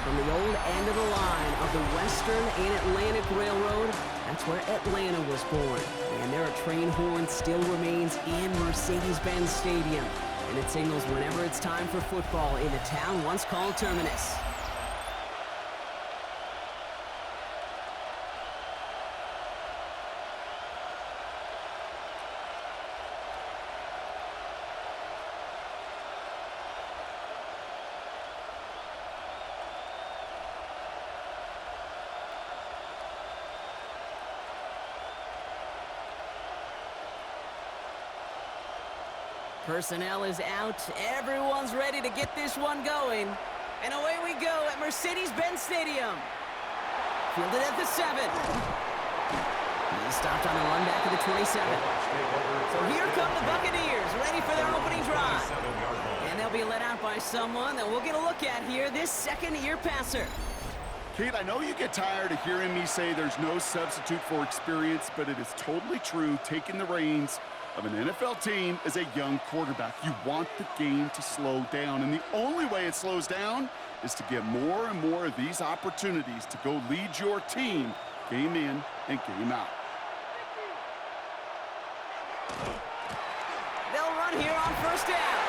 From the old end of the line of the Western and Atlantic Railroad, that's where Atlanta was born. And there are train horns still remains in Mercedes-Benz Stadium. And it signals whenever it's time for football in the town once called Terminus. Personnel is out. Everyone's ready to get this one going. And away we go at Mercedes-Benz Stadium. Fielded at the 7. He's stopped on the run back at the 27. So here come the Buccaneers, ready for their opening drive. And they'll be let out by someone that we'll get a look at here, this second-year passer. Kate, I know you get tired of hearing me say there's no substitute for experience, but it is totally true. Taking the reins of an NFL team as a young quarterback, you want the game to slow down, and the only way it slows down is to get more and more of these opportunities to go lead your team game in and game out. They'll run here on first down.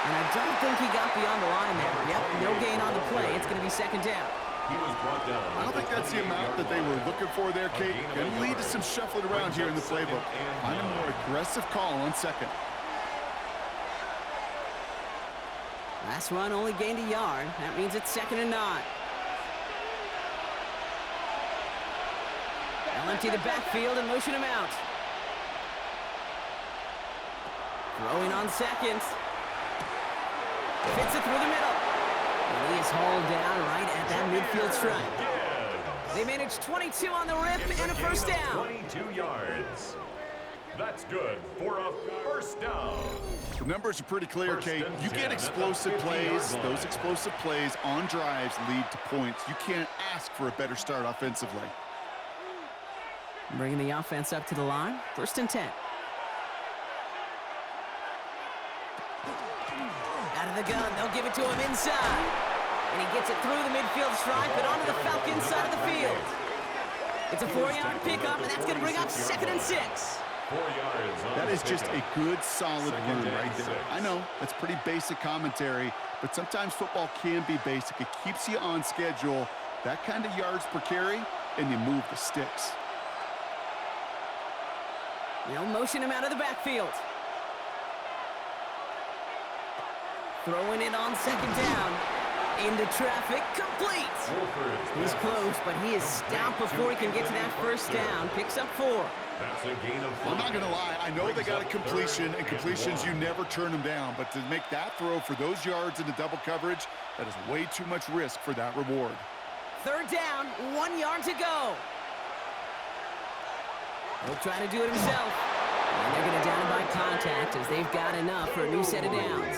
And I don't think he got beyond the line there. Yep, no gain on the play. It's going to be second down. He was brought down. I don't think that's the amount that they were looking for there, Kate. Going to lead to some shuffling around here in the playbook. Find a more aggressive call on second. Last run only gained a yard. That means it's 2nd and 9. They'll empty the backfield and motion him out. Throwing on second. Fits it through the middle. And he is hauled down right at that midfield stripe. They managed 22 on the rip and a first down. 22 yards. That's good for a first down. The numbers are pretty clear, Kate. You get explosive plays. Those explosive plays on drives lead to points. You can't ask for a better start offensively. Bringing the offense up to the line. 1st and 10. Out of the gun, they'll give it to him inside. And he gets it through the midfield stripe and onto the Falcons side of the field. It's a 4-yard pickup, and that's going to bring up 2nd and 6. 4 yards. That is just a good, solid run right there. I know, that's pretty basic commentary, but sometimes football can be basic. It keeps you on schedule, that kind of yards per carry, and you move the sticks. They'll motion him out of the backfield. Throwing it on 2nd down. Into traffic, complete. He's close, but he is stopped before he can get to that first down. Picks up 4. That's a gain of 4. I'm not going to lie. I know they got a completion, and completions, you never turn them down. But to make that throw for those yards into double coverage, that is way too much risk for that reward. 3rd down, 1 yard to go. He'll try to do it himself. And they're going to down him by contact as they've got enough for a new set of downs.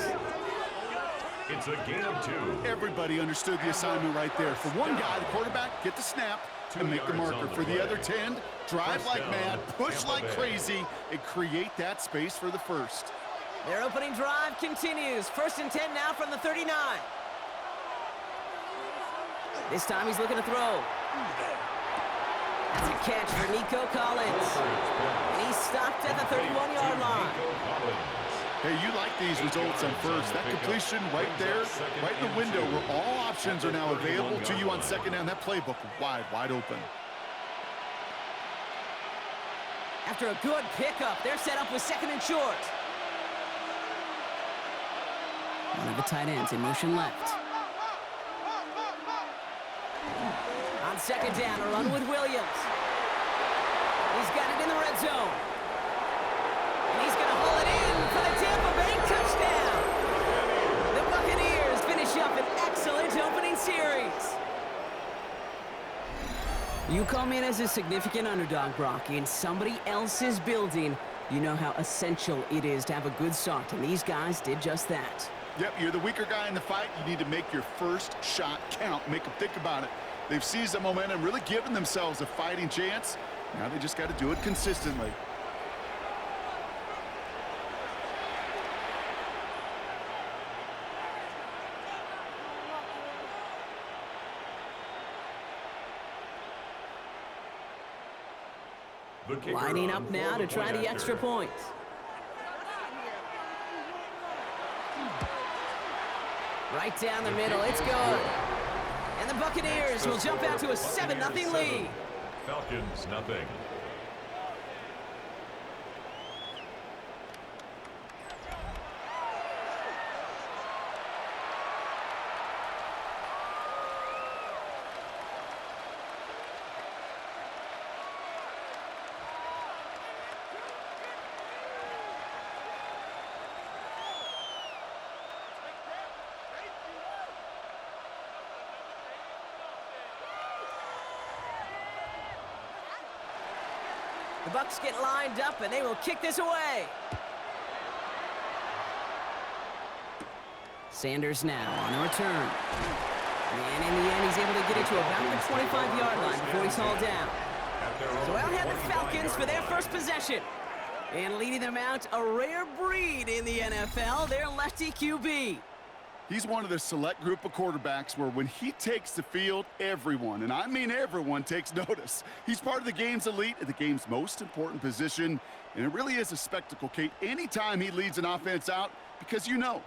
It's a gain of 2. Everybody understood the assignment right there. For one guy, the quarterback, get the snap and make the marker. For the other 10, drive like mad, push like crazy, and create that space for the first. Their opening drive continues. 1st and 10 now from the 39. This time he's looking to throw. That's a catch for Nico Collins. And he's stopped at the 31-yard line. Hey, you like these results on first. That completion right there, right in the window where all options are now available to you on 2nd down. That playbook wide open. After a good pickup, they're set up with 2nd and short. One of the tight ends in motion left. On 2nd down, a run with Williams. He's got it in the red zone. And he's going to haul it in for the Tampa Bay touchdown. The Buccaneers finish up an excellent opening series. You come in as a significant underdog, Brock, in somebody else's building. You know how essential it is to have a good start, and these guys did just that. Yep, you're the weaker guy in the fight. You need to make your first shot count. Make them think about it. They've seized the momentum, really given themselves a fighting chance. Now they just got to do it consistently. The kicker Lining on up now to try the extra point. Right down the middle, it's good. And the Buccaneers will jump out to a 7-0 lead. Falcons, nothing. The Bucs get lined up, and they will kick this away. Sanders now on a return. And in the end, he's able to get it to about the 25-yard line before he's hauled down. So out have the Falcons for their first possession. And leading them out, a rare breed in the NFL, their lefty QB. He's one of the select group of quarterbacks where when he takes the field, everyone, and I mean everyone, takes notice. He's part of the game's elite at the game's most important position, and it really is a spectacle, Kate, anytime he leads an offense out, because you know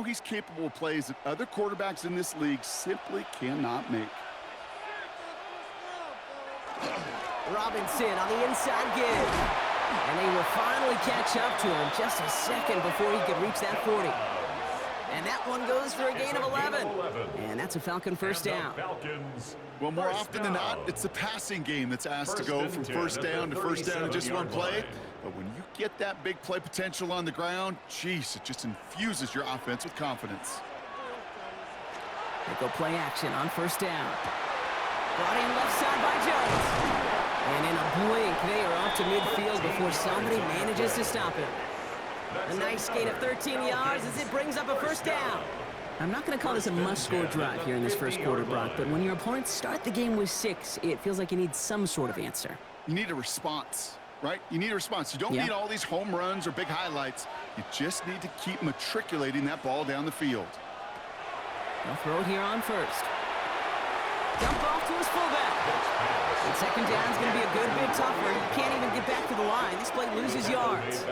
he's capable of plays that other quarterbacks in this league simply cannot make. Robinson on the inside give. And they will finally catch up to him just a second before he could reach that 40. And that one goes for a gain of 11. And that's a Falcon first down. Well, more often than not, it's the passing game that's asked to go from first down to first down in just one play. But when you get that big play potential on the ground, geez, it just infuses your offense with confidence. They go play action on first down. Brought in left side by Jones. And in a blink, they are off to midfield before somebody manages to stop him. A nice gain of 13 yards as it brings up a first down. I'm not going to call this a must-score drive here in this first quarter, Brock, but when your opponents start the game with 6, it feels like you need some sort of answer. You need a response, right? You need a response. You don't need all these home runs or big highlights. You just need to keep matriculating that ball down the field. They'll throw it here on first. Dump off to his fullback. And second down is going to be a good bit tougher. He can't even get back to the line. This play loses yards.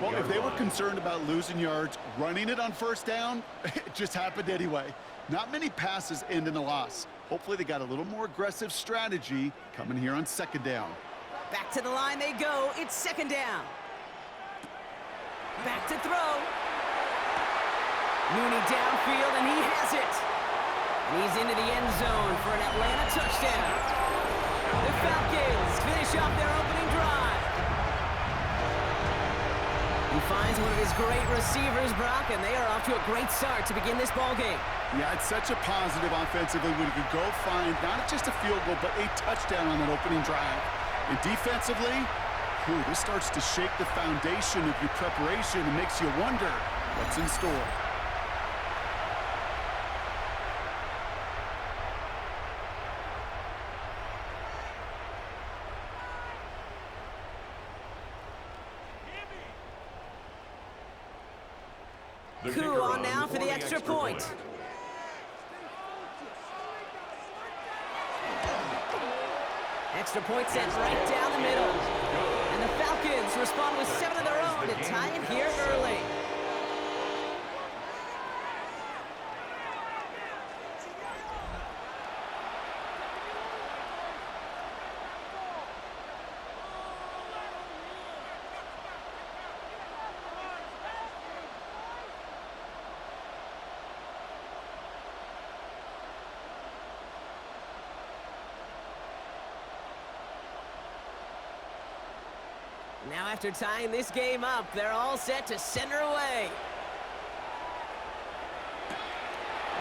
Well, if they were concerned about losing yards, running it on first down, it just happened anyway. Not many passes end in a loss. Hopefully they got a little more aggressive strategy coming here on second down. Back to the line they go. It's second down. Back to throw. Mooney downfield, and he has it. And he's into the end zone for an Atlanta touchdown. The Falcons finish off their opening drive. He finds one of his great receivers, Brock, and they are off to a great start to begin this ball game. Yeah, it's such a positive offensively when you could go find not just a field goal, but a touchdown on that opening drive. And defensively, this starts to shake the foundation of your preparation and makes you wonder what's in store. Coup on now for the extra point. Extra point sent right down the middle. And the Falcons respond with 7 of their own to tie it here early. Now after tying this game up, they're all set to send her away.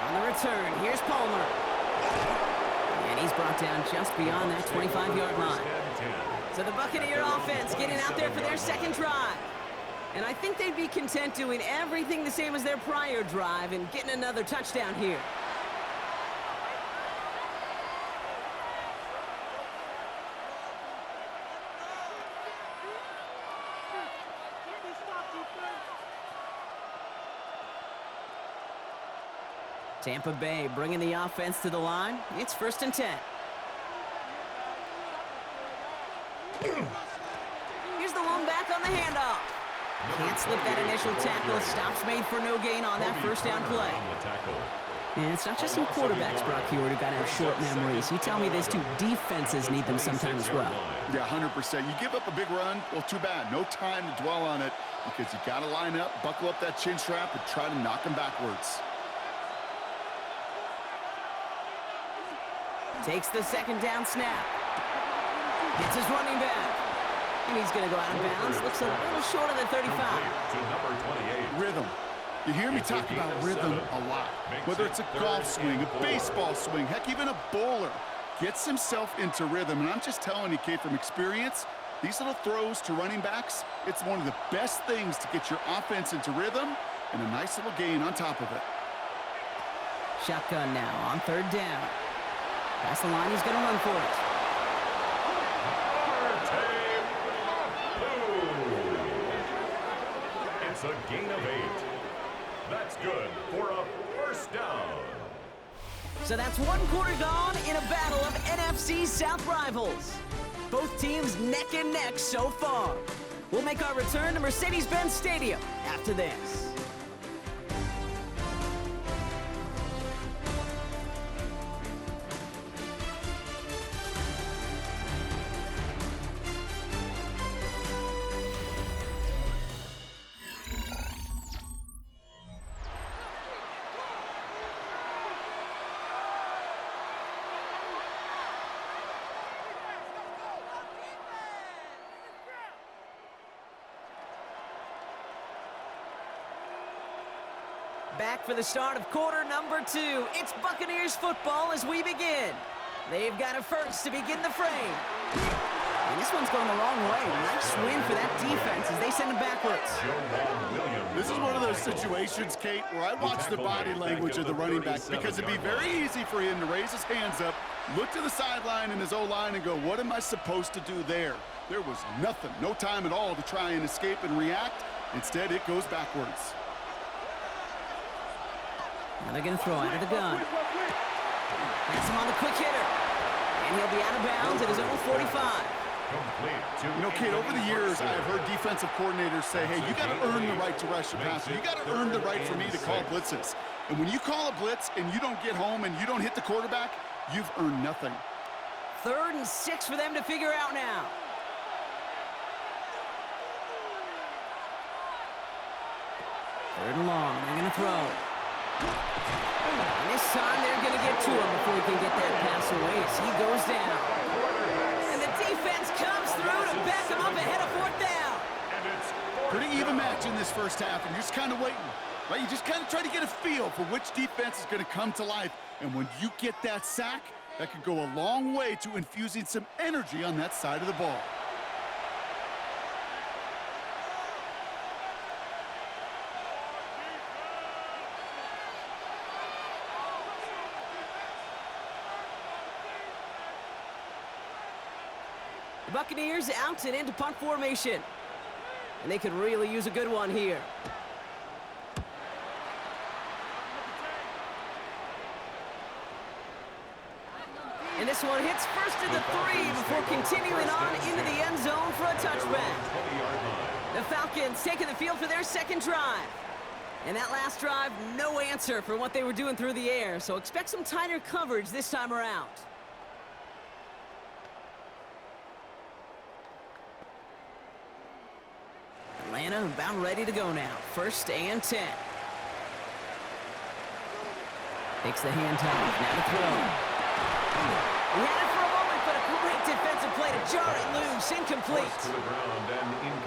On the return, here's Palmer. And he's brought down just beyond that 25-yard line. So the Buccaneer offense getting out there for their second drive. And I think they'd be content doing everything the same as their prior drive and getting another touchdown here. Tampa Bay bringing the offense to the line. It's 1st and 10. Here's the lone back on the handoff. Can't slip that initial tackle. Stops made for no gain on that first down play. And it's not just some quarterbacks, Brock, here who got to have short memories. You tell me these two defenses need them sometime as well. Yeah, 100%. You give up a big run, well, too bad. No time to dwell on it because you got to line up, buckle up that chin strap, and try to knock them backwards. Takes the second down snap. Gets his running back. And he's going to go out of bounds. Looks a little short of the 35. To number 28. Rhythm. You hear me talk about rhythm a lot. Whether it's a golf swing, a baseball swing, heck, even a bowler gets himself into rhythm. And I'm just telling you, Kate, from experience, these little throws to running backs, it's one of the best things to get your offense into rhythm and a nice little gain on top of it. Shotgun now on third down. Past the line, he's going to run for it. It's a gain of 8. That's good for a first down. So that's one quarter gone in a battle of NFC South rivals. Both teams neck and neck so far. We'll make our return to Mercedes-Benz Stadium after this. Back for the start of quarter number 2. It's Buccaneers football as we begin. They've got it first to begin the frame. And this one's going the wrong way. Nice win for that defense as they send it backwards. This is one of those situations, Kate, where I watch the body language of the running back because it'd be very easy for him to raise his hands up, look to the sideline in his O-line and go, what am I supposed to do there? There was nothing, no time at all to try and escape and react. Instead, it goes backwards. Now they're going to throw out of the gun. That's him on the quick hitter. And he'll be out of bounds at his own 45. You know, Kate, over the years, I've heard defensive coordinators say, hey, you got to earn the right to rush the passer. You got to earn the right for me to call blitzes. And when you call a blitz and you don't get home and you don't hit the quarterback, you've earned nothing. 3rd and 6 for them to figure out now. Third and long. They're going to throw. And this time they're going to get to him before he can get that pass away as he goes down. And the defense comes through to back him up ahead of 4th down. Pretty even match in this first half, and you're just kind of waiting, right? You just kind of try to get a feel for which defense is going to come to life. And when you get that sack, that could go a long way to infusing some energy on that side of the ball. The Buccaneers out and into punt formation. And they could really use a good one here. And this one hits first to the 3 before continuing on into the end zone for a touchback. The Falcons taking the field for their second drive. And that last drive, no answer for what they were doing through the air. So expect some tighter coverage this time around. Atlanta about ready to go now. 1st and 10. Takes the handoff. Now to throw. He had it for a moment, but a great defensive play to jar it loose. Incomplete.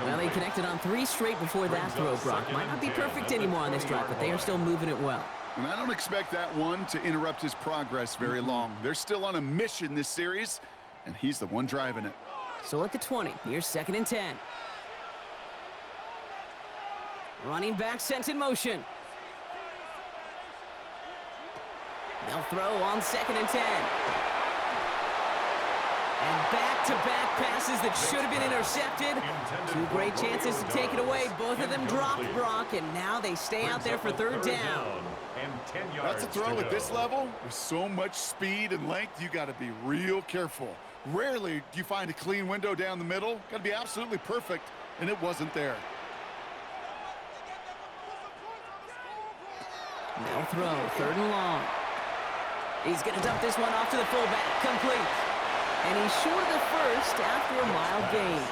Well, he connected on 3 straight before that throw, Brock. Might not be perfect anymore on this drive, but they are still moving it well. And I don't expect that one to interrupt his progress very long. They're still on a mission this series, and he's the one driving it. So at the 20, here's 2nd and 10. Running back sent in motion. They'll throw on 2nd and 10. And back-to-back passes that should have been intercepted. 2 great chances to take it away. Both of them dropped, Brock, and now they stay out there for 3rd down. That's a throw at this level. With so much speed and length, you got to be real careful. Rarely do you find a clean window down the middle. Got to be absolutely perfect, and it wasn't there. Now throw, 3rd and long. He's going to dump this one off to the fullback. Complete. And he's short of the first after a mild gain.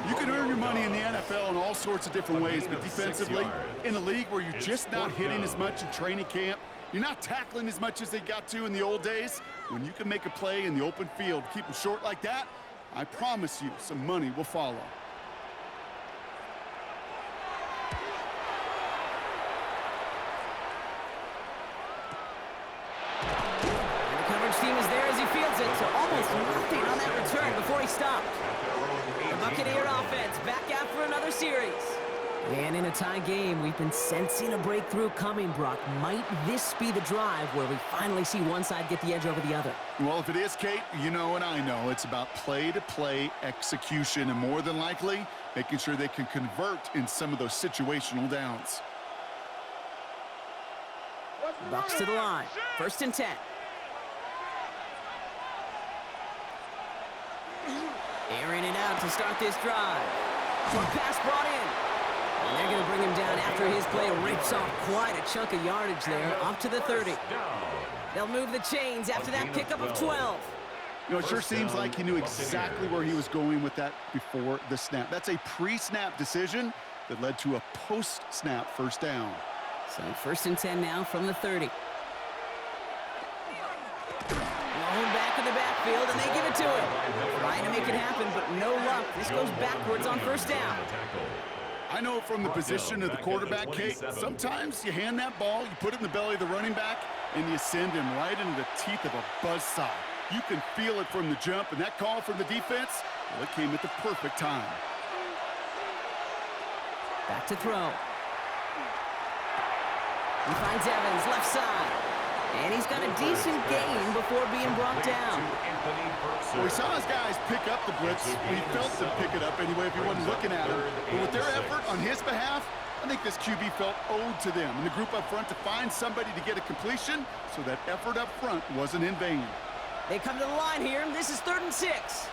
You can earn your money in the NFL in all sorts of different ways, but defensively, in a league where you're just not hitting as much in training camp, you're not tackling as much as they got to in the old days, when you can make a play in the open field, keep them short like that, I promise you some money will follow. Team is there as he fields it, so almost nothing on that return before he stopped. The Buccaneer offense back out for another series. And in a tie game, we've been sensing a breakthrough coming, Brock. Might this be the drive where we finally see one side get the edge over the other? Well, if it is, Kate, you know and I know it's about play-to-play execution, and more than likely, making sure they can convert in some of those situational downs. Bucs to the line. 1st and 10. Airing it out to start this drive. Short pass brought in. And they're going to bring him down after his play rips off quite a chunk of yardage there, up to the 30. They'll move the chains after that pickup of 12. You know, it sure seems like he knew exactly where he was going with that before the snap. That's a pre-snap decision that led to a post-snap 1st down. So 1st and 10 now from the 30. Back in the backfield, and they give it to him. Trying to make it happen, but no luck. This goes backwards on 1st down. I know from the position of the quarterback, Kate, sometimes you hand that ball, you put it in the belly of the running back, and you send him right into the teeth of a buzzsaw. You can feel it from the jump, and that call from the defense, well, it came at the perfect time. Back to throw. He finds Evans, left side. And he's got a decent gain before being brought down. Well, we saw his guys pick up the blitz. We felt them pick it up anyway if he wasn't looking at him. But with their effort on his behalf, I think this QB felt owed to them and the group up front to find somebody to get a completion, so that effort up front wasn't in vain. They come to the line here. This is 3rd and 6.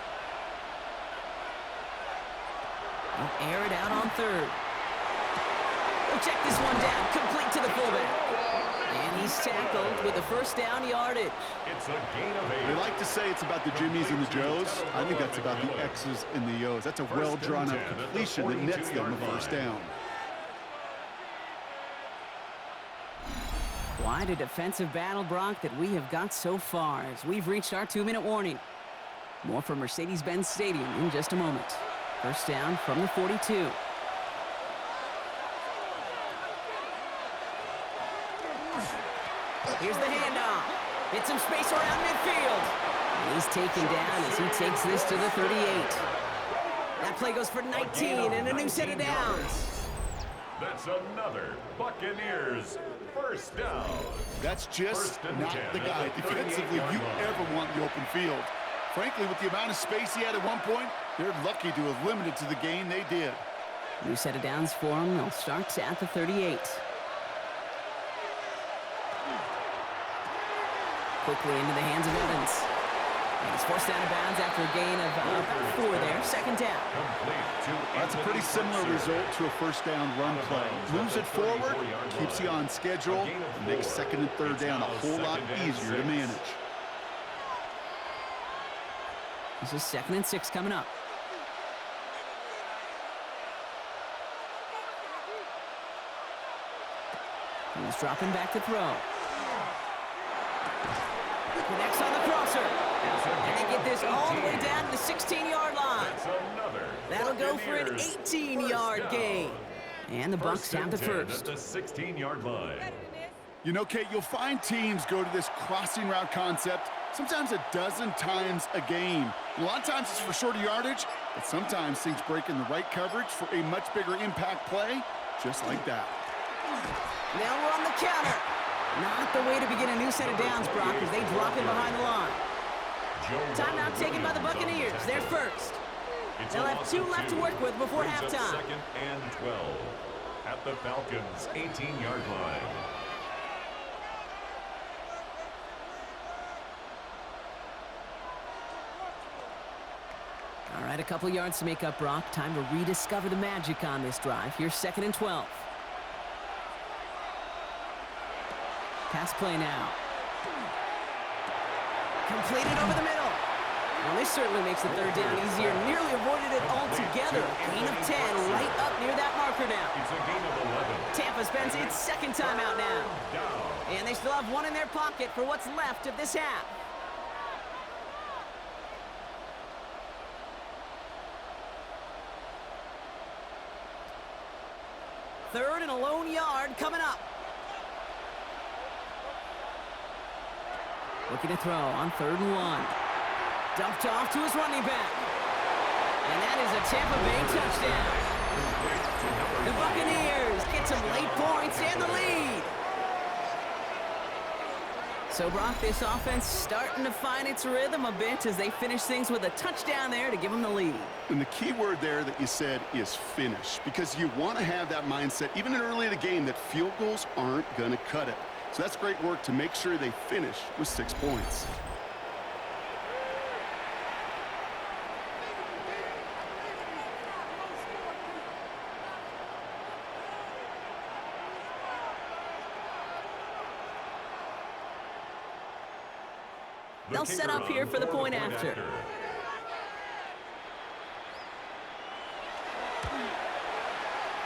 They'll air it out on 3rd. We'll check this one down. Complete to the fullback. And he's tackled with a 1st down yardage. It's a gain of 8. They like to say it's about the Jimmies and the Joes. I think that's about the X's and the O's. That's a well-drawn-up completion that nets them a 1st down. Quite a defensive battle, Brock, that we have got so far as we've reached our 2-minute warning. More from Mercedes-Benz Stadium in just a moment. 1st down from the 42. Here's the handoff. Hits some space around midfield. And he's taken down as he takes this to the 38. That play goes for 19 and a new set of downs. That's another Buccaneers 1st down. That's just not the guy defensively you ever want in the open field. Frankly, with the amount of space he had at one point, they're lucky to have limited to the gain they did. New set of downs for him. They'll start at the 38. Quickly into the hands of Evans. And he's forced out of bounds after a gain of about 4 there. 2nd down. That's a pretty similar result to a 1st down run play. Moves it forward, keeps you on schedule, and makes 2nd and 3rd down a whole lot easier to manage. This is 2nd and 6 coming up. He's dropping back to throw. Connects on the crosser. And they get this all the way down to the 16-yard line. That'll go for an 18-yard gain. And the Bucs have the 1st. At the 16-yard line. You know, Kate, you'll find teams go to this crossing route concept sometimes a dozen times a game. A lot of times it's for shorter yardage, but sometimes things break in the right coverage for a much bigger impact play, just like that. Now we're on the counter. Not the way to begin a new set of downs, Brock, as they drop in behind the line. Timeout taken by the Buccaneers. They're 1st. They'll have 2 left to work with before halftime. 2nd and 12 at the Falcons' 18-yard line. Got a couple yards to make up, Brock. Time to rediscover the magic on this drive. Here's 2nd and 12. Pass play now. Completed over the middle. Well, this certainly makes the 3rd down easier. Nearly avoided it altogether. Gain of 10 right up near that marker now. It's a gain of 11. Tampa spends its 2nd timeout now. And they still have one in their pocket for what's left of this half. Third and a lone yard coming up. Looking to throw on 3rd and 1. Dumped off to his running back. And that is a Tampa Bay touchdown. The Buccaneers get some late points and the lead. So, Brock, this offense starting to find its rhythm a bit as they finish things with a touchdown there to give them the lead. And the key word there that you said is finish, because you want to have that mindset, even early in the game, that field goals aren't going to cut it. So that's great work to make sure they finish with 6 points. They'll set up here for the point after.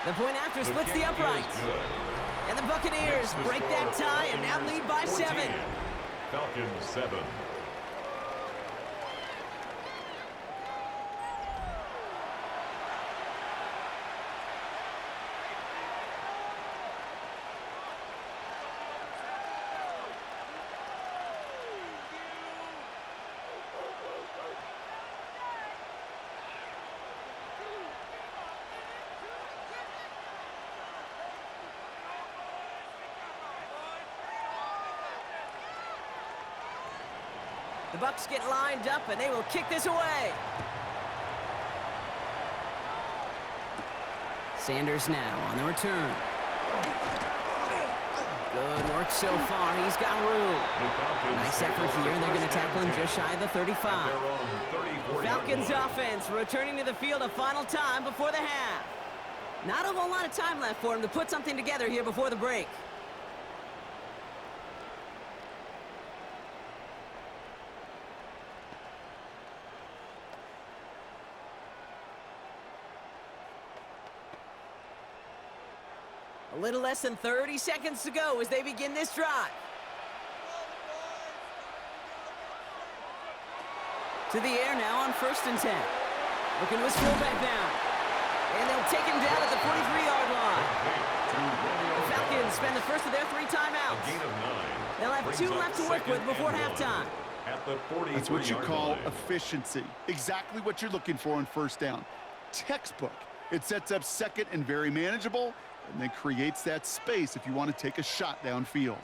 The point after splits the uprights. And the Buccaneers break that tie and now lead by 7. Falcons 7. The Bucs get lined up, and they will kick this away. Sanders now on the return. Good work so far. He's got room. Nice effort here. They're going to tackle him just shy of the 35. Falcons offense returning to the field a final time before the half. Not a whole lot of time left for him to put something together here before the break. A little less than 30 seconds to go as they begin this drive. To the air now on 1st and 10. Looking to his fullback now. And they'll take him down at the 43-yard line. The Falcons spend the first of their 3 timeouts. They'll have 2 left to work with before halftime. That's what you call efficiency. Exactly what you're looking for on 1st down. Textbook. It sets up 2nd and very manageable, and then creates that space if you want to take a shot downfield.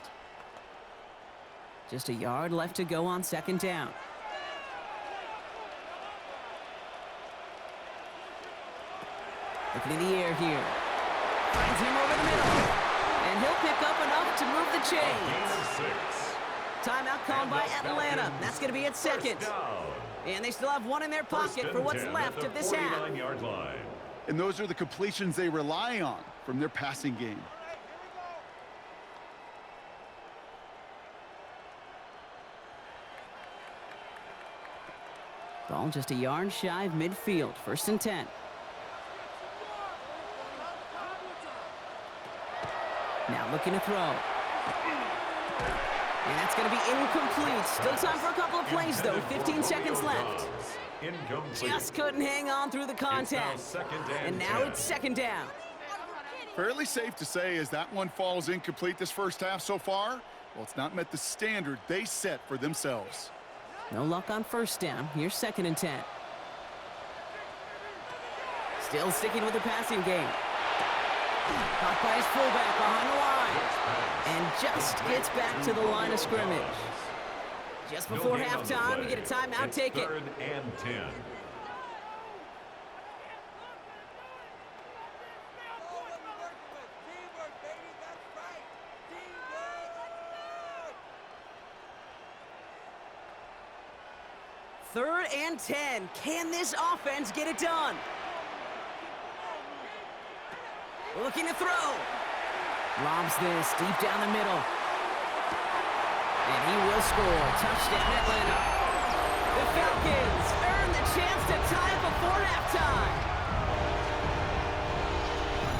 Just a yard left to go on 2nd down. Looking in the air here. Finds him over the middle. And he'll pick up enough to move the chains. Timeout called by Atlanta. That's going to be at 2nd. And they still have 1 in their pocket for what's left of this half. And those are the completions they rely on from their passing game. Ball just a yard shy of midfield. 1st and 10. Now looking to throw. And that's going to be incomplete. Still time for a couple of plays, though. 15 seconds left. Just couldn't hang on through the contact. And now it's 2nd down. Fairly safe to say as that one falls incomplete this first half so far, well, it's not met the standard they set for themselves. No luck on 1st down. Here's 2nd and 10. Still sticking with the passing game. Caught by his fullback behind the line. And just gets back to the line of scrimmage. Just before halftime, we get a timeout taken. 3rd and 10. 3rd and 10. Can this offense get it done? Looking to throw. Lobs this deep down the middle. And he will score. Touchdown, Atlanta. The Falcons earn the chance to tie it before halftime.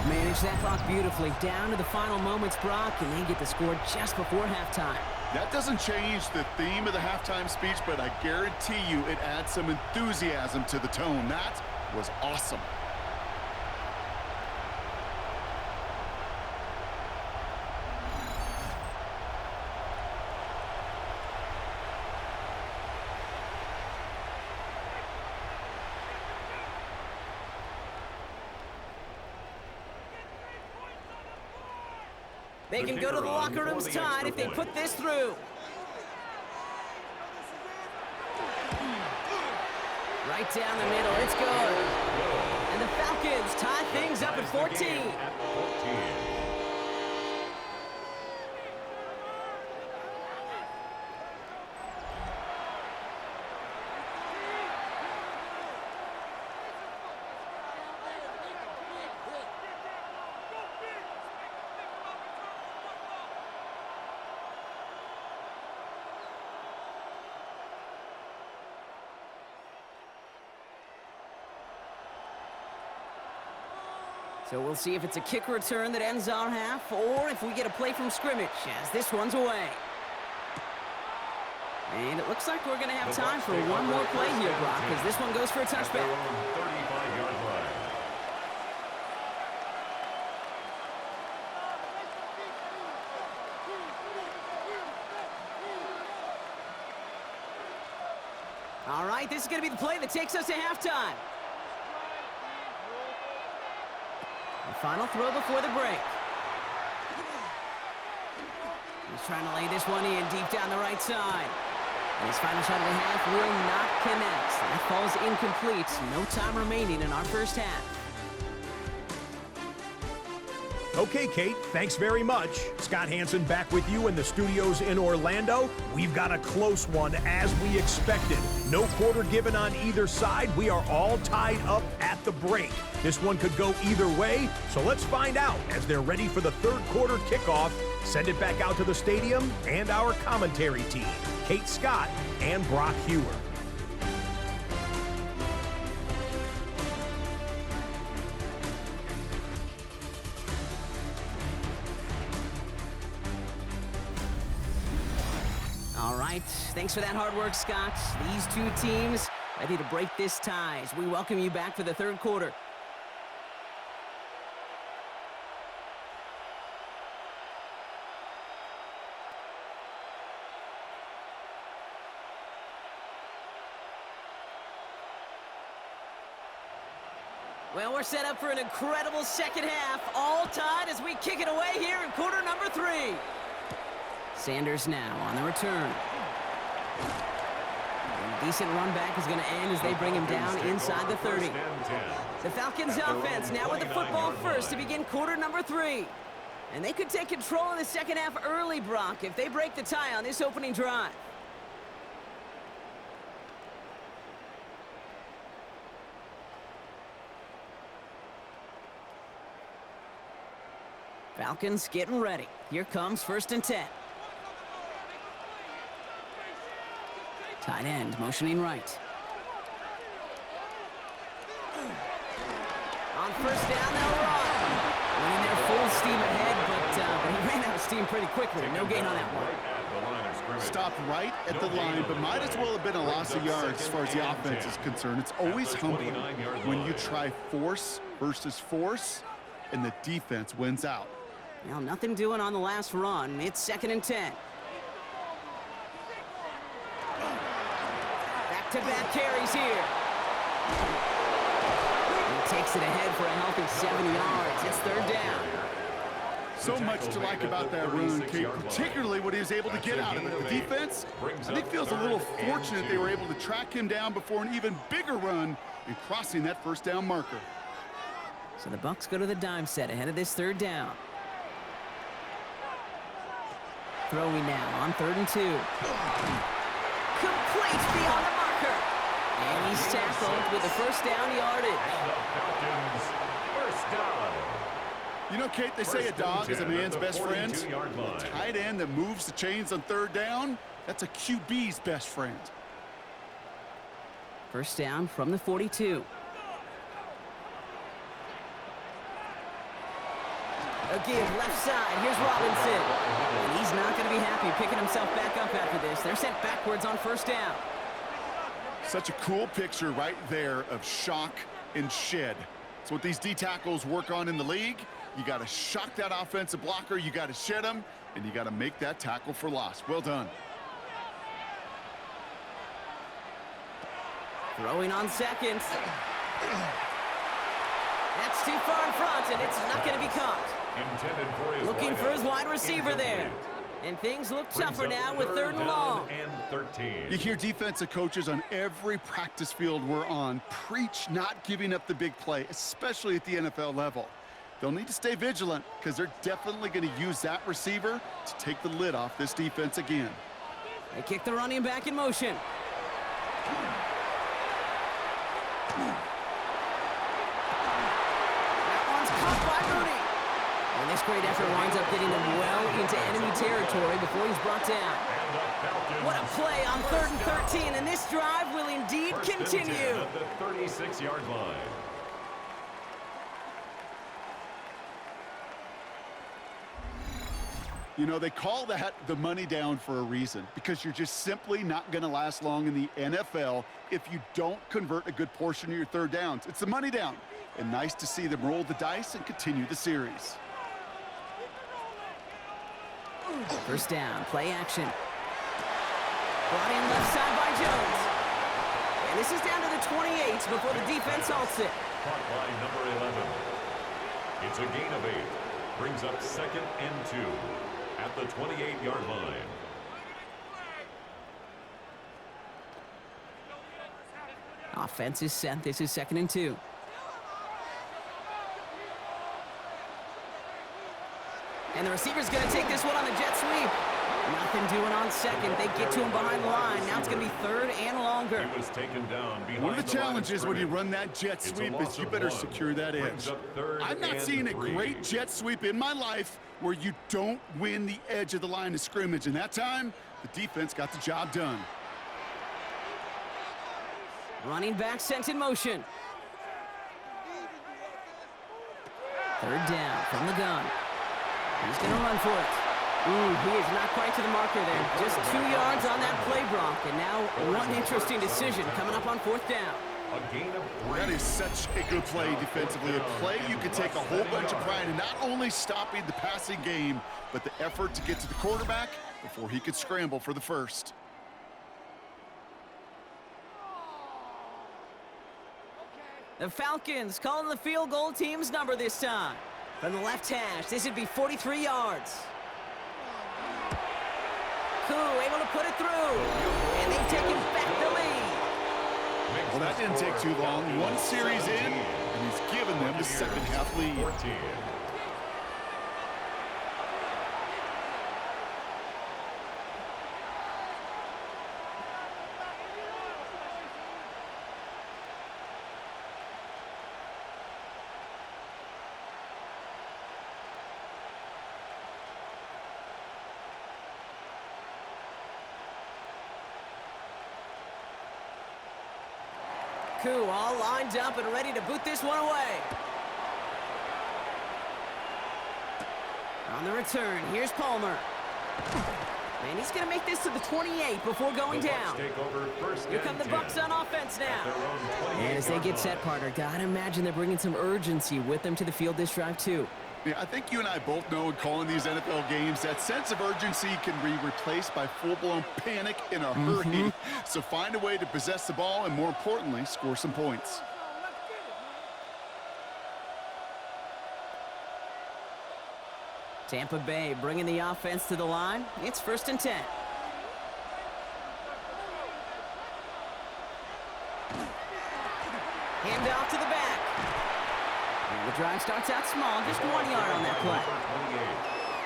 Manage that clock beautifully. Down to the final moments, Brock, and they get the score just before halftime. That doesn't change the theme of the halftime speech, but I guarantee you it adds some enthusiasm to the tone. That was awesome. They can go to the locker rooms tied if they put this through. Right down the middle, it's good. And the Falcons tie things up at 14. So we'll see if it's a kick return that ends our half, or if we get a play from scrimmage, as this one's away. And it looks like we're going to have time for one more play here, Brock, because this one goes for a touchback. 35-yard line. All right, this is going to be the play that takes us to halftime. The final throw before the break. He's trying to lay this one in deep down the right side. And his final shot of the half will not connect. That falls incomplete. No time remaining in our first half. Okay, Kate, thanks very much. Scott Hansen back with you in the studios in Orlando. We've got a close one as we expected. No quarter given on either side. We are all tied up at the break. This one could go either way, so let's find out as they're ready for the third quarter kickoff. Send it back out to the stadium and our commentary team, Kate Scott and Brock Hewer. All right, thanks for that hard work, Scott. These two teams ready to break this tie as we welcome you back for the third quarter. Well, we're set up for an incredible second half, all tied as we kick it away here in quarter number 3. Sanders now on the return. And a decent run back is going to end as they bring him down inside the 30. The Falcons offense now with the football first to begin quarter number 3. And they could take control in the second half early, Brock, if they break the tie on this opening drive. Falcons getting ready. Here comes 1st and 10. Tight end motioning right. On 1st down, they'll run. Running there full steam ahead, but he ran out of steam pretty quickly. No gain on that one. Stopped right at the line, but might as well have been a loss of yards as far as the offense is concerned. It's always humbling when you try force versus force, and the defense wins out. Well, nothing doing on the last run. It's 2nd and 10. Back-to-back carries here. He takes it ahead for a healthy 7 yards. It's 3rd down. So much to like about that run, Kate, particularly what he was able to get out of it. The defense, I think, feels a little fortunate they were able to track him down before an even bigger run and crossing that 1st down marker. So the Bucs go to the dime set ahead of this 3rd down. Throwing now on 3rd and 2. Complete beyond the marker. And he's tackled with the first down yardage. And the Falcons, first down. You know, Kate, they say a dog is a man's best friend. 42-yard line. A tight end that moves the chains on third down, that's a QB's best friend. First down from the 42. A give left side. Here's Robinson. And he's not going to be happy picking himself back up after this. They're sent backwards on first down. Such a cool picture right there of shock and shed. It's what these D tackles work on in the league. You got to shock that offensive blocker, you got to shed him, and you got to make that tackle for loss. Well done. Throwing on seconds. That's too far in front, and it's not going to be caught. Looking for his wide receiver there. And things look tougher now with third and long. And 13. You hear defensive coaches on every practice field we're on preach not giving up the big play, especially at the NFL level. They'll need to stay vigilant because they're definitely going to use that receiver to take the lid off this defense again. They kick the running back in motion. That one's caught by Mooney. And this great effort winds up getting them well into enemy territory before he's brought down. What a play on 3rd and 13, and this drive will indeed continue. At the 36-yard line. You know, they call that the money down for a reason, because you're just simply not going to last long in the NFL if you don't convert a good portion of your third downs. It's the money down, and nice to see them roll the dice and continue the series. First down, play action. Brought in left side by Jones. And this is down to the 28 before the defense halts it. Caught by number 11. It's a gain of 8. Brings up 2nd and 2 at the 28-yard line. Offense is set. This is 2nd and 2. And the receiver's going to take this one on the jet sweep. Nothing doing on second. They get to him behind the line. Now it's going to be 3rd and longer. He was taken down behind One of the challenges when you run that jet sweep is you better secure that edge. I've not seen a great jet sweep in my life where you don't win the edge of the line of scrimmage. And that time, the defense got the job done. Running back sent in motion. 3rd down from the gun. He's going to run for it. He is not quite to the marker there. Just 2 yards on that play, Brock. And now one interesting decision coming up on 4th down. A gain of 3. That is such a good play defensively. A play you can take a whole bunch of pride in not only stopping the passing game, but the effort to get to the quarterback before he could scramble for the first. The Falcons calling the field goal team's number this time. From the left hash, this would be 43 yards. Koo able to put it through. And they've taken back the lead. Well, that didn't take too long. One series in, and he's given them the second half lead. 14. Koo all lined up and ready to boot this one away. On the return, here's Palmer. And he's going to make this to the 28 before going down. Here come the Bucs on offense now. And as they get set, partner, gotta imagine they're bringing some urgency with them to the field this drive, too. Yeah, I think you and I both know in calling these NFL games that sense of urgency can be replaced by full-blown panic in a hurry. So find a way to possess the ball and, more importantly, score some points. Tampa Bay bringing the offense to the line. It's 1st and 10. Hand off to the back. And the drive starts out small, just 1 yard on that play.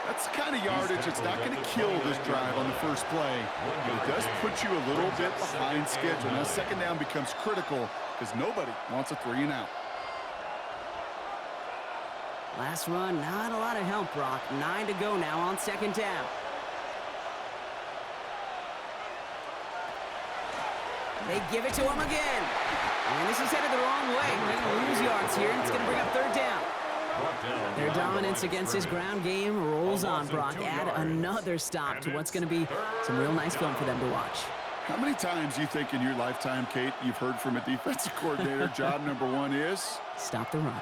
That's the kind of yardage that's not going to kill this drive on the first play, but it does put you a little bit behind schedule. Now, second down becomes critical because nobody wants a 3-and-out. Last run, not a lot of help, Brock. 9 to go now on second down. They give it to him again. And this is headed the wrong way. They're going to lose yards here, and it's going to bring up third down. Their dominance against his ground game rolls on, Brock. Add another stop to what's going to be some real nice film for them to watch. How many times you think in your lifetime, Kate, you've heard from a defensive coordinator, job number one is? Stop the run.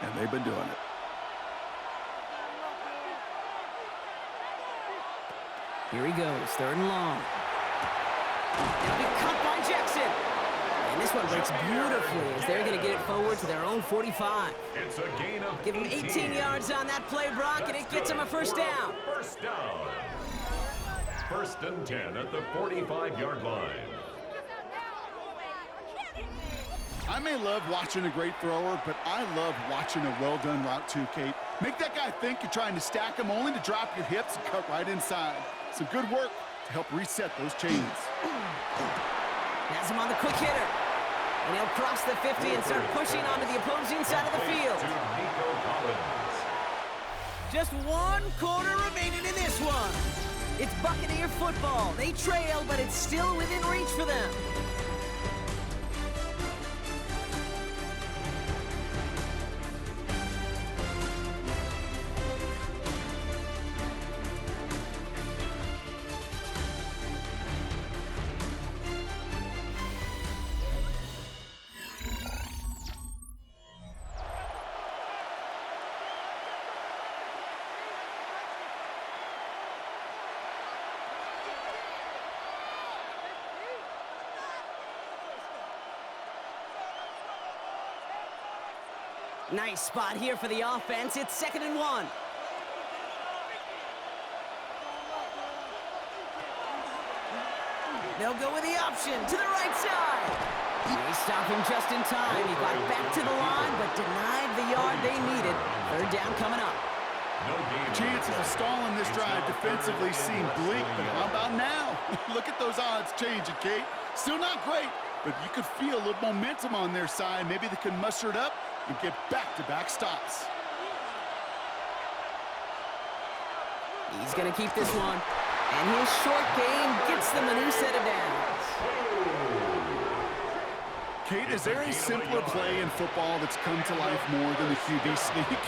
And they've been doing it. Here he goes, third and long. It'll be cut by Jackson. And this one breaks beautifully as they're going to get it forward to their own 45. It's a gain of Give him 18 yards on that play, Brock, and it gets him a first down. First down. First and 10 at the 45-yard line. I may love watching a great thrower, but I love watching a well-done route too, Kate. Make that guy think you're trying to stack him only to drop your hips and cut right inside. Some good work to help reset those chains. Has him on the quick hitter. And he'll cross the 50 and start pushing onto the opposing side of the field. Just 1 quarter remaining in this one. It's Buccaneer football. They trail, but it's still within reach for them. Nice spot here for the offense. It's 2nd and 1. They'll go with the option to the right side. They stop him just in time. He got back to the line, but denied the yard they needed. Third down coming up. Chances of stalling this drive defensively seem bleak, but how about now? Look at those odds changing, Kate. Still not great, but you could feel a little momentum on their side. Maybe they can muster it up and get back-to-back stops. He's going to keep this one. And his short game gets them a new set of downs. Kate, is there a simpler play in football that's come to life more than the QB sneak?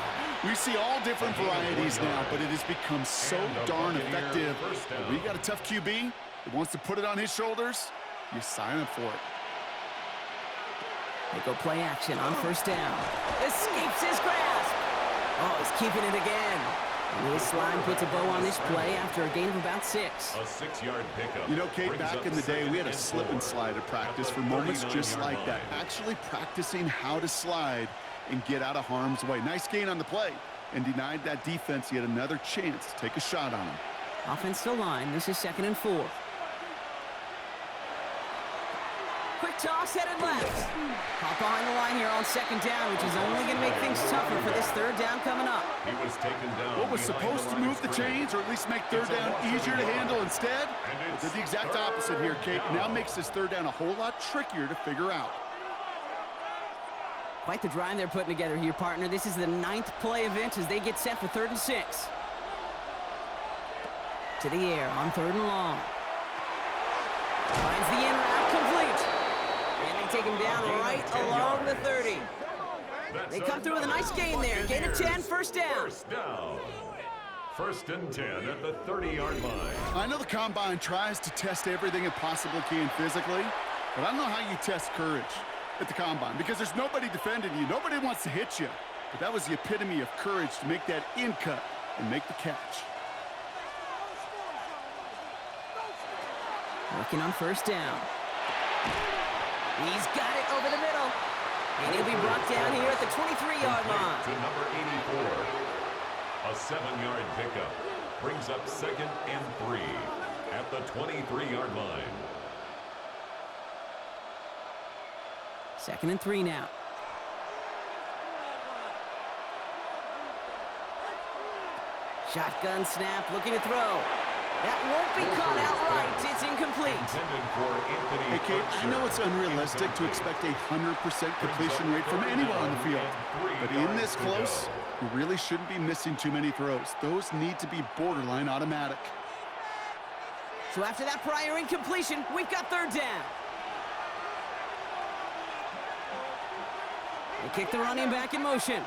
We see all different varieties now, but it has become so darn effective. When you got a tough QB that wants to put it on his shoulders, you sign up for it. They go play action on first down. Escapes his grasp. Oh, he's keeping it again. And his slime puts a bow on this play after a gain of about 6. A 6-yard pickup. You know, Kate, back in the day, we had a slip and slide at practice for moments just like that. Actually practicing how to slide and get out of harm's way. Nice gain on the play and denied that defense yet another chance to take a shot on him. Offensive line, this is 2nd and 4. Quick toss headed left. Hop behind the line here on 2nd down, which is only going to make things tougher for this third down coming up. He was taken down. What was supposed to move the chains or at least make third down easier to handle instead? Did the exact opposite here, Kate. Now makes this third down a whole lot trickier to figure out. Quite the drive they're putting together here, partner. This is the 9th play event as they get set for 3rd and 6. To the air on 3rd and long. Finds the in route complete. And they take him down right along the 30. They come through with a nice gain there. Gain of 10, first down. First down. 1st and 10 at the 30-yard line. I know the Combine tries to test everything it possibly can physically, but I don't know how you test courage at the Combine because there's nobody defending you. Nobody wants to hit you. But that was the epitome of courage to make that in cut and make the catch. Working on first down. He's got it over the middle. And he'll be brought down here at the 23-yard line. To number 84. A 7-yard pickup brings up 2nd and 3 at the 23-yard line. 2nd and 3 now. Shotgun snap, looking to throw. That won't be caught outright. It's incomplete. Hey, Kate, I know it's unrealistic to expect a 100% completion rate from anyone on the field. But in this close, you really shouldn't be missing too many throws. Those need to be borderline automatic. So after that prior incompletion, we've got third down. They kick the running back in motion.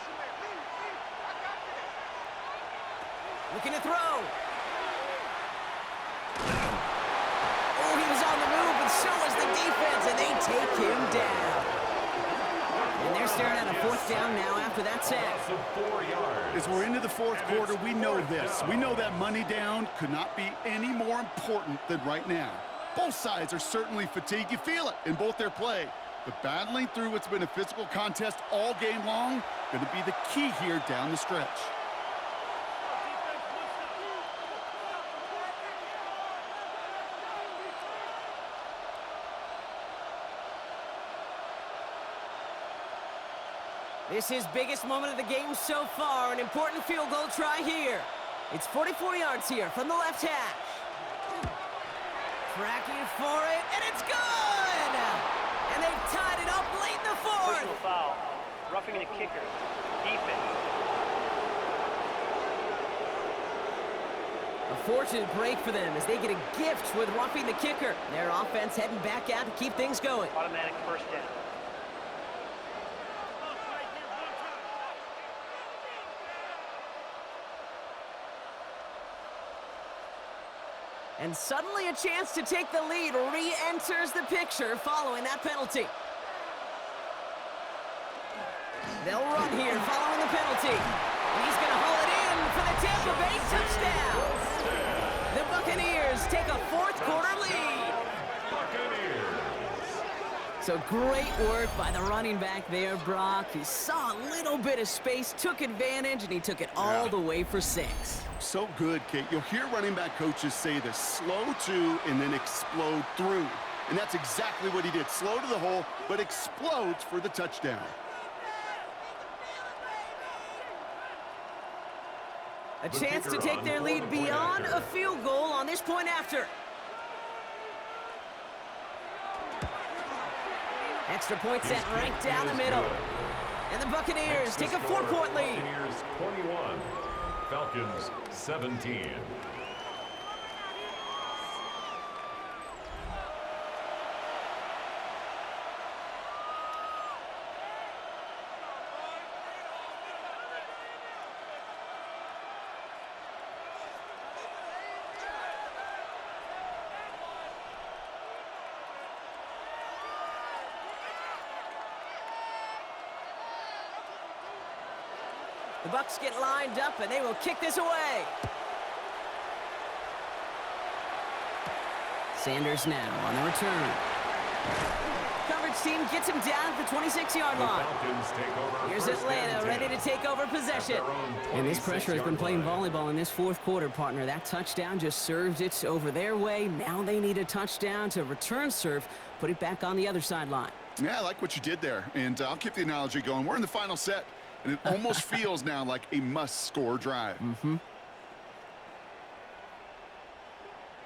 Looking to throw. Oh, he was on the move, and so was the defense, and they take him down. And they're staring at a fourth down now after that sack. As we're into the fourth quarter, we know this. We know that money down could not be any more important than right now. Both sides are certainly fatigued. You feel it in both their play. But battling through what's been a physical contest all game long, going to be the key here down the stretch. This is biggest moment of the game so far, an important field goal try here. It's 44 yards here from the left hash. Tracking for it, and it's good! And they've tied it up late in the fourth. Personal foul, roughing the kicker, defense. A fortunate break for them as they get a gift with roughing the kicker. Their offense heading back out to keep things going. Automatic first down. And suddenly a chance to take the lead re-enters the picture following that penalty. They'll run here following the penalty. And he's going to haul it in for the Tampa Bay touchdown. The Buccaneers take a fourth quarter lead. So great work by the running back there, Brock. He saw a little bit of space, took advantage, and he took it all the way for 6. So good, Kate. You'll hear running back coaches say this: slow to and then explode through. And that's exactly what he did. Slow to the hole, but explodes for the touchdown. A chance to take their lead beyond a field goal on this point after. Extra point set right down the middle. And the Buccaneers take a 4-point lead. Buccaneers 21, Falcons 17. The Bucs get lined up, and they will kick this away. Sanders now on the return. Coverage team gets him down at the 26-yard line. Here's Atlanta ready to take over possession. And this pressure has been playing volleyball in this fourth quarter, partner. That touchdown just served it over their way. Now they need a touchdown to return serve, put it back on the other sideline. Yeah, I like what you did there. And I'll keep the analogy going. We're in the final set. And it almost feels now like a must-score drive.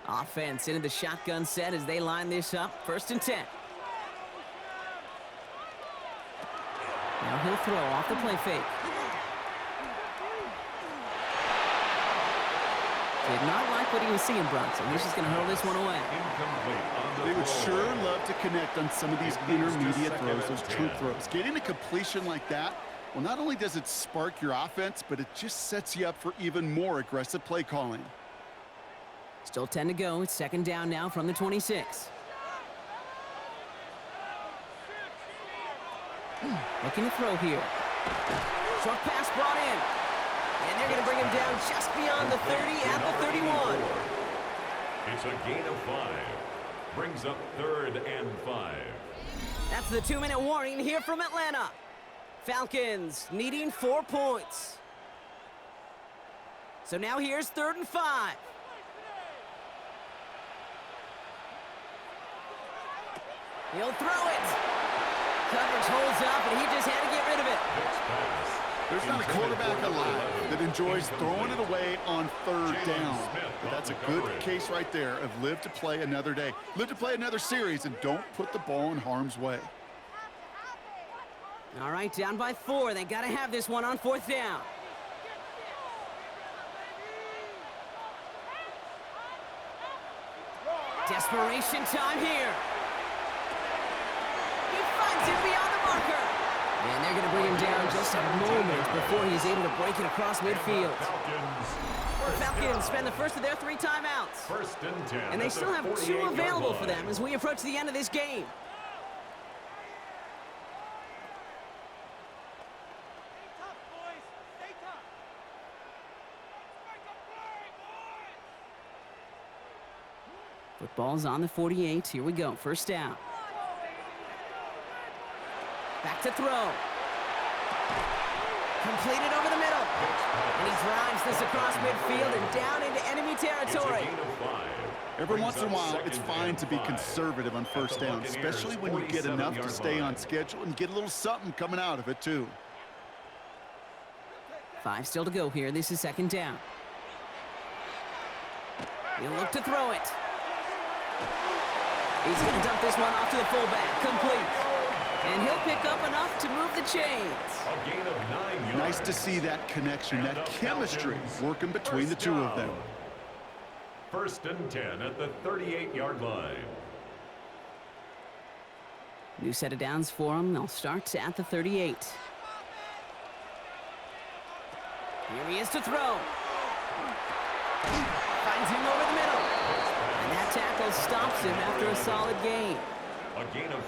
Offense into the shotgun set as they line this up. 1st and 10. Now he'll throw off the play fake. Did not like what he was seeing, Bronson. He's just going to hurl this one away. They would sure love to connect on some of these intermediate throws, those true throws. Getting a completion like that, well, not only does it spark your offense, but it just sets you up for even more aggressive play calling. Still 10 to go. It's 2nd down now from the 26. Looking to throw here. Short pass brought in. And they're going to bring him down just beyond the 30 at the 31. It's a gain of 5. Brings up 3rd and 5. That's the 2-minute warning here from Atlanta. Falcons needing 4 points. So now here's 3rd and 5. He'll throw it. Coverage holds up, and he just had to get rid of it. There's not a quarterback alive that enjoys throwing it away on third down. But that's a good case right there of live to play another day. Live to play another series and don't put the ball in harm's way. All right, down by 4. They got to have this one on 4th down. Desperation time here. He finds it beyond the marker. And they're going to bring him down just a moment before he's able to break it across midfield. The Falcons spend the first of their 3 timeouts. First and 10. And they still have 2 available for them as we approach the end of this game. Football's on the 48. Here we go. First down. Back to throw. Completed over the middle. And he drives this across midfield and down into enemy territory. Every once in a while, it's fine to be conservative on first down, especially when you get enough to stay on schedule and get a little something coming out of it, too. 5 still to go here. This is second down. He'll look to throw it. He's going to dump this one off to the fullback. Complete. And he'll pick up enough to move the chains. A gain of 9 yards. Nice to see that connection, that chemistry working between the two of them. First and 10 at the 38-yard line. New set of downs for them. They'll start at the 38. Here he is to throw. Finds him over the middle. And that tackle stops him after a solid gain.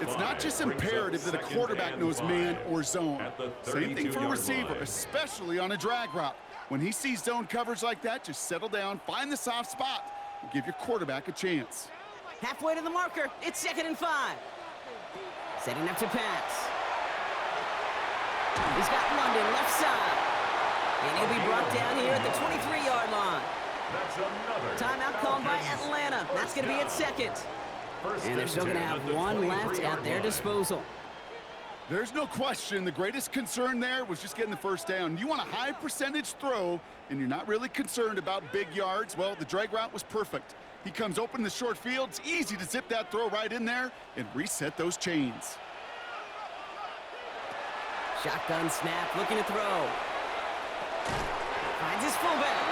It's not just imperative that a quarterback knows man or zone. Same thing for a receiver, especially on a drag route. When he sees zone coverage like that, just settle down, find the soft spot, and give your quarterback a chance. Halfway to the marker. It's 2nd and 5. Setting up to pass. He's got London left side. And he'll be brought down here at the 23-yard line. Timeout called by Atlanta. That's going to be at 2nd. And they're still going to have 1 left at their disposal. There's no question the greatest concern there was just getting the first down. You want a high percentage throw, and you're not really concerned about big yards. Well, the drag route was perfect. He comes open in the short field. It's easy to zip that throw right in there and reset those chains. Shotgun snap, looking to throw. Finds his fullback.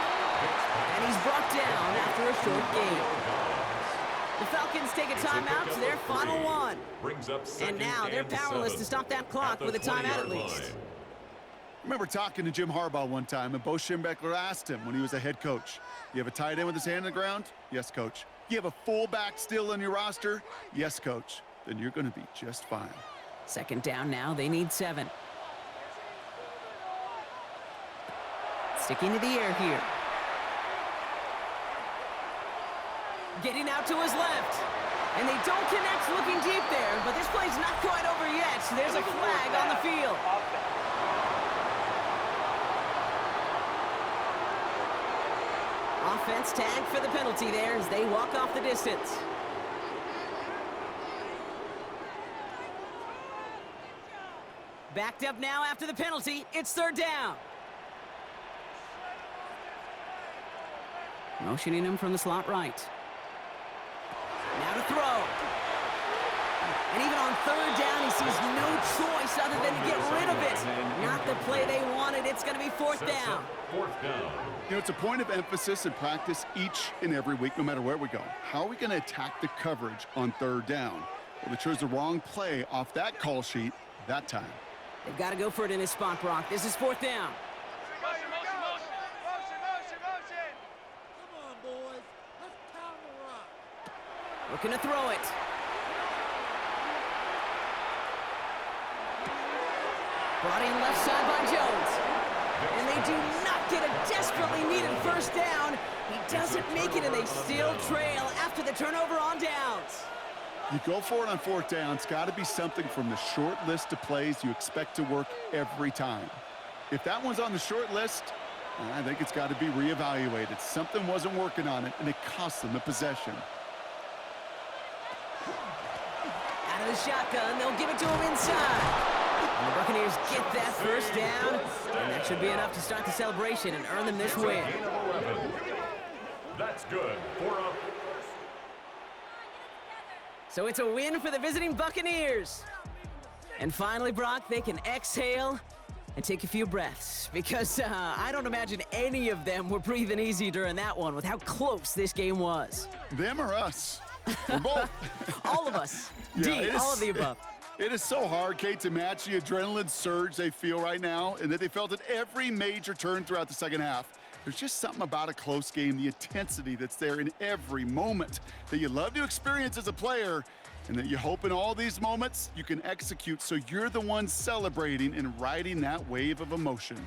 And he's brought down after a short gain. The Falcons take a timeout to their final 1. And now they're powerless to stop that clock with a timeout at least. I remember talking to Jim Harbaugh one time, and Bo Schembechler asked him when he was a head coach, you have a tight end with his hand on the ground? Yes, coach. You have a fullback still on your roster? Yes, coach. Then you're going to be just fine. 2nd down now. They need 7. Sticking to the air here. Getting out to his left. And they don't connect looking deep there, but this play's not quite over yet. There's a flag on the field. Offense tagged for the penalty there as they walk off the distance. Backed up now after the penalty. It's 3rd down. Motioning him from the slot right. Now to throw. And even on 3rd down, he sees no choice other than to get rid of it. Not the play they wanted. It's going to be 4th down. 4th down. You know, it's a point of emphasis in practice each and every week, no matter where we go. How are we going to attack the coverage on 3rd down? Well, they chose the wrong play off that call sheet that time. They've got to go for it in this spot, Brock. This is 4th down. Looking to throw it. Brought in left side by Jones. And they do not get a desperately needed first down. He doesn't make it, and they still trail after the turnover on downs. You go for it on 4th down. It's got to be something from the short list of plays you expect to work every time. If that one's on the short list, I think it's got to be reevaluated. Something wasn't working on it, and it cost them the possession. Out of the shotgun, they'll give it to him inside. And the Buccaneers get that first down, and that should be enough to start the celebration and earn them this win. Gain of 11. That's good for a... So it's a win for the visiting Buccaneers. And finally, Brock, they can exhale and take a few breaths, because I don't imagine any of them were breathing easy during that one with how close this game was. Them or us? We're both. All of us. Yeah, D, all of the above. It is so hard, Kate, to match the adrenaline surge they feel right now, and that they felt at every major turn throughout the second half. There's just something about a close game, the intensity that's there in every moment that you love to experience as a player, and that you hope in all these moments you can execute so you're the one celebrating and riding that wave of emotion.